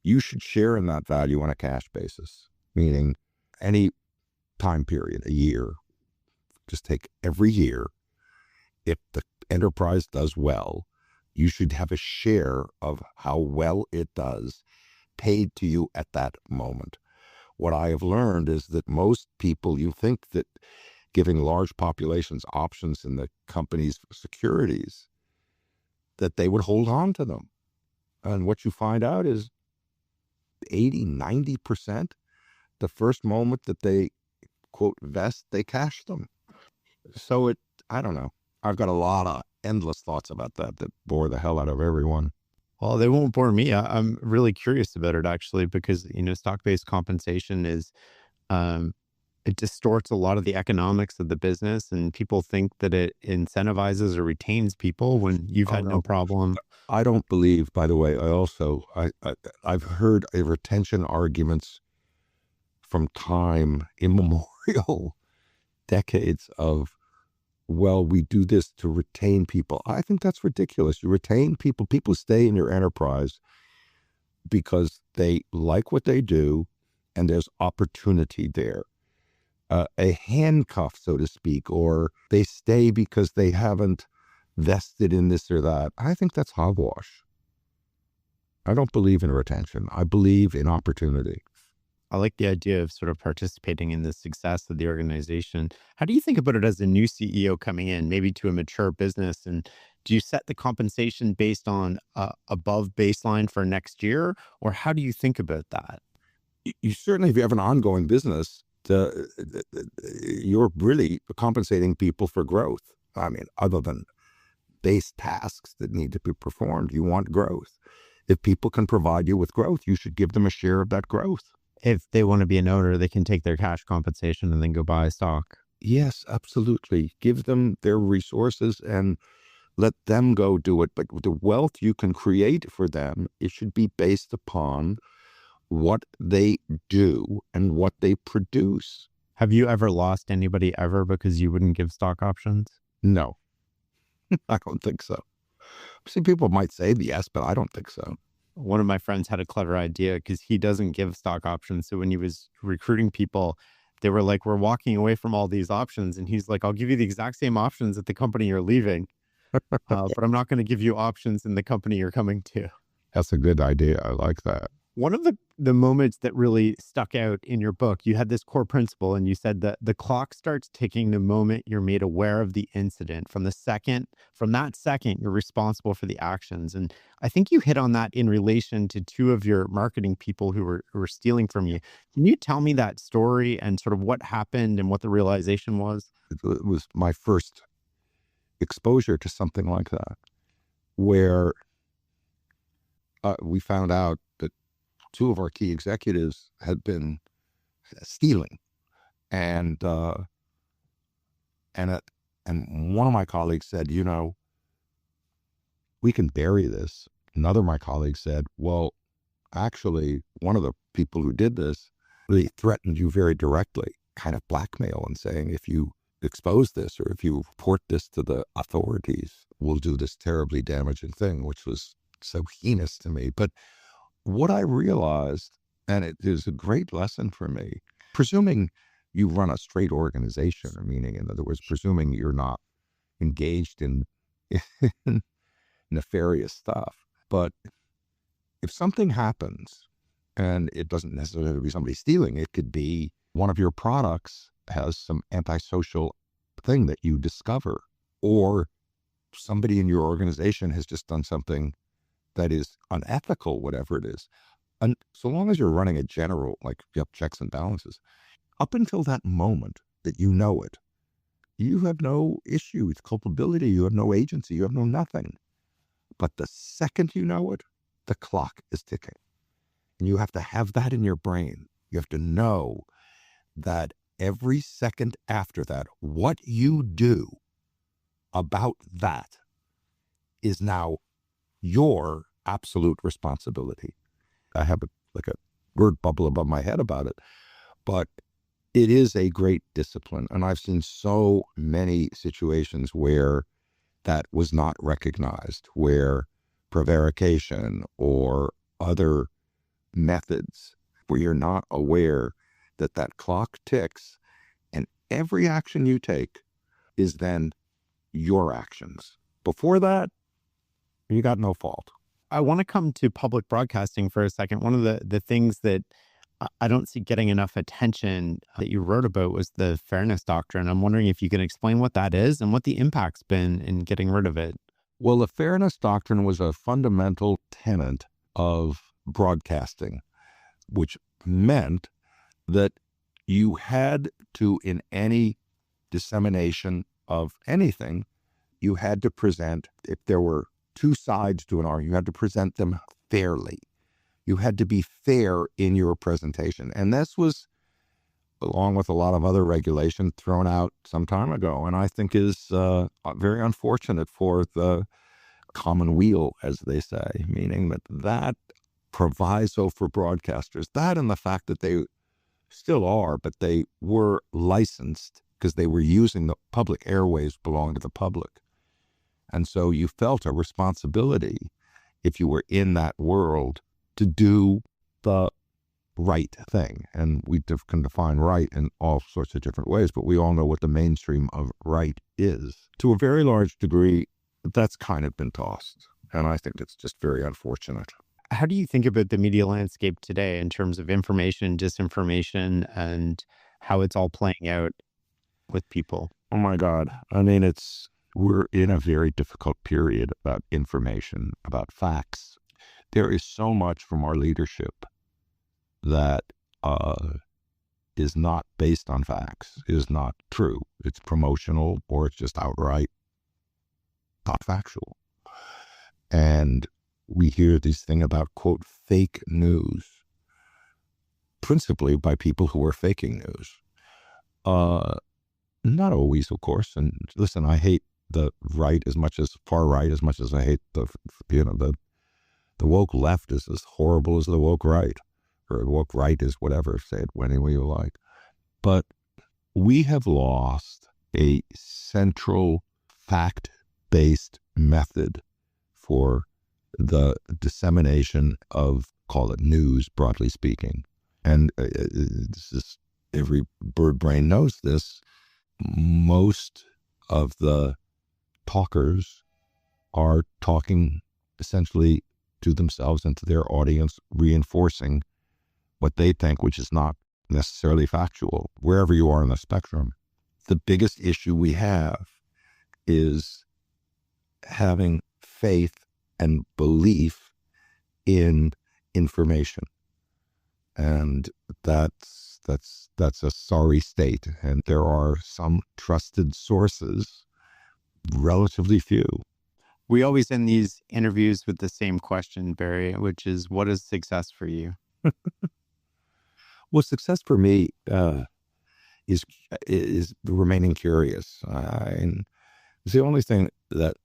[SPEAKER 1] you should share in that value on a cash basis, meaning any time period, a year, just take every year. If the enterprise does well, you should have a share of how well it does paid to you at that moment. What I have learned is that most people, you think that giving large populations options in the company's securities, that they would hold on to them. And what you find out is 80, 90%, the first moment that they, quote, vest, they cash them. So I don't know. I've got a lot of endless thoughts about that bore the hell out of everyone.
[SPEAKER 2] Well, they won't bore me. I'm really curious about it, actually, because, stock-based compensation is, it distorts a lot of the economics of the business, and people think that it incentivizes or retains people when you've had no problem.
[SPEAKER 1] I don't believe, by the way, I've heard retention arguments from time immemorial, decades of, well, we do this to retain people. I think that's ridiculous. You retain people. People stay in your enterprise because they like what they do and there's opportunity there. A handcuff, so to speak, or they stay because they haven't vested in this or that. I think that's hogwash. I don't believe in retention. I believe in opportunity.
[SPEAKER 2] I like the idea of sort of participating in the success of the organization. How do you think about it as a new CEO coming in, maybe to a mature business? And do you set the compensation based on above baseline for next year? Or how do you think about that?
[SPEAKER 1] You certainly, if you have an ongoing business, you're really compensating people for growth. I mean, other than base tasks that need to be performed, you want growth. If people can provide you with growth, you should give them a share of that growth.
[SPEAKER 2] If they want to be an owner, they can take their cash compensation and then go buy stock.
[SPEAKER 1] Yes, absolutely. Give them their resources and let them go do it. But the wealth you can create for them, it should be based upon what they do and what they produce.
[SPEAKER 2] Have you ever lost anybody ever because you wouldn't give stock options?
[SPEAKER 1] No, I don't think so. See, people might say yes, but I don't think so.
[SPEAKER 2] One of my friends had a clever idea because he doesn't give stock options. So when he was recruiting people, they were like, we're walking away from all these options. And he's like, I'll give you the exact same options at the company you're leaving, but I'm not going to give you options in the company you're coming to.
[SPEAKER 1] That's a good idea. I like that.
[SPEAKER 2] One of the moments that really stuck out in your book, you had this core principle and you said that the clock starts ticking the moment you're made aware of the incident. From that second, you're responsible for the actions. And I think you hit on that in relation to two of your marketing people who were stealing from you. Can you tell me that story and sort of what happened and what the realization was?
[SPEAKER 1] It was my first exposure to something like that, where we found out that two of our key executives had been stealing, and one of my colleagues said, we can bury this. Another of my colleagues said, well, actually, one of the people who did this, they threatened you very directly, kind of blackmail, and saying, if you expose this or if you report this to the authorities, we'll do this terribly damaging thing, which was so heinous to me. But what I realized, and it is a great lesson for me, presuming you run a straight organization, meaning, in other words, presuming you're not engaged in nefarious stuff. But if something happens, and it doesn't necessarily have to be somebody stealing, it could be one of your products has some antisocial thing that you discover, or somebody in your organization has just done something that is unethical, whatever it is. And so long as you're running a general, like you have checks and balances, up until that moment that you know it, you have no issue with culpability, you have no agency, you have no nothing. But the second you know it, the clock is ticking. And you have to have that in your brain. You have to know that every second after that, what you do about that is now your absolute responsibility. I have a word bubble above my head about it, but it is a great discipline. And I've seen so many situations where that was not recognized, where prevarication or other methods where you're not aware that that clock ticks and every action you take is then your actions. Before that, you got no fault.
[SPEAKER 2] I want to come to public broadcasting for a second. One of the things that I don't see getting enough attention that you wrote about was the fairness doctrine. I'm wondering if you can explain what that is and what the impact's been in getting rid of it.
[SPEAKER 1] Well, the fairness doctrine was a fundamental tenet of broadcasting, which meant that you had to, in any dissemination of anything, you had to present, if there were two sides to an argument, you had to present them fairly. You had to be fair in your presentation. And this was, along with a lot of other regulation, thrown out some time ago, and I think is very unfortunate for the common weal, as they say, meaning that proviso for broadcasters, that and the fact that they still are, but they were licensed because they were using the public airwaves belonging to the public. And so you felt a responsibility, if you were in that world, to do the right thing. And we can define right in all sorts of different ways, but we all know what the mainstream of right is. To a very large degree, that's kind of been tossed. And I think it's just very unfortunate.
[SPEAKER 2] How do you think about the media landscape today in terms of information, disinformation, and how it's all playing out with people?
[SPEAKER 1] Oh my God. I mean, we're in a very difficult period about information, about facts. There is so much from our leadership that is not based on facts, is not true. It's promotional, or it's just outright not factual. And we hear this thing about, quote, fake news, principally by people who are faking news. Not always, of course. And listen, I hate the right as much as far right, as much as I hate the woke left is as horrible as the woke right, or the woke right is whatever, say it any way you like. But we have lost a central fact-based method for the dissemination of, call it news, broadly speaking. And this is, every bird brain knows this. Most of the talkers are talking essentially to themselves and to their audience, reinforcing what they think, which is not necessarily factual, wherever you are on the spectrum. The biggest issue we have is having faith and belief in information. And that's a sorry state. And there are some trusted sources, relatively few.
[SPEAKER 2] We always end these interviews with the same question, Barry, which is, what is success for you?
[SPEAKER 1] Well, success for me is remaining curious. It's the only thing that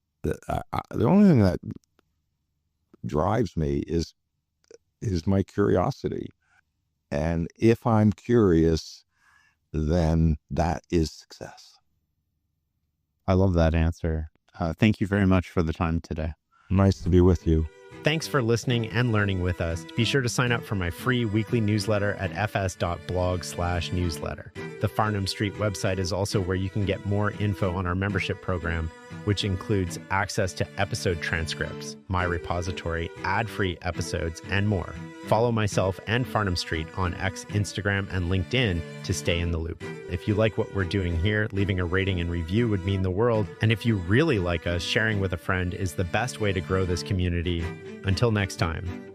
[SPEAKER 1] drives me is my curiosity. And if I'm curious, then that is success.
[SPEAKER 2] I love that answer. Thank you very much for the time today.
[SPEAKER 1] Nice to be with you.
[SPEAKER 2] Thanks for listening and learning with us. Be sure to sign up for my free weekly newsletter at fs.blog/newsletter. The Farnham Street website is also where you can get more info on our membership program, which includes access to episode transcripts, my repository, ad-free episodes, and more. Follow myself and Farnham Street on X, Instagram, and LinkedIn to stay in the loop. If you like what we're doing here, leaving a rating and review would mean the world. And if you really like us, sharing with a friend is the best way to grow this community. Until next time.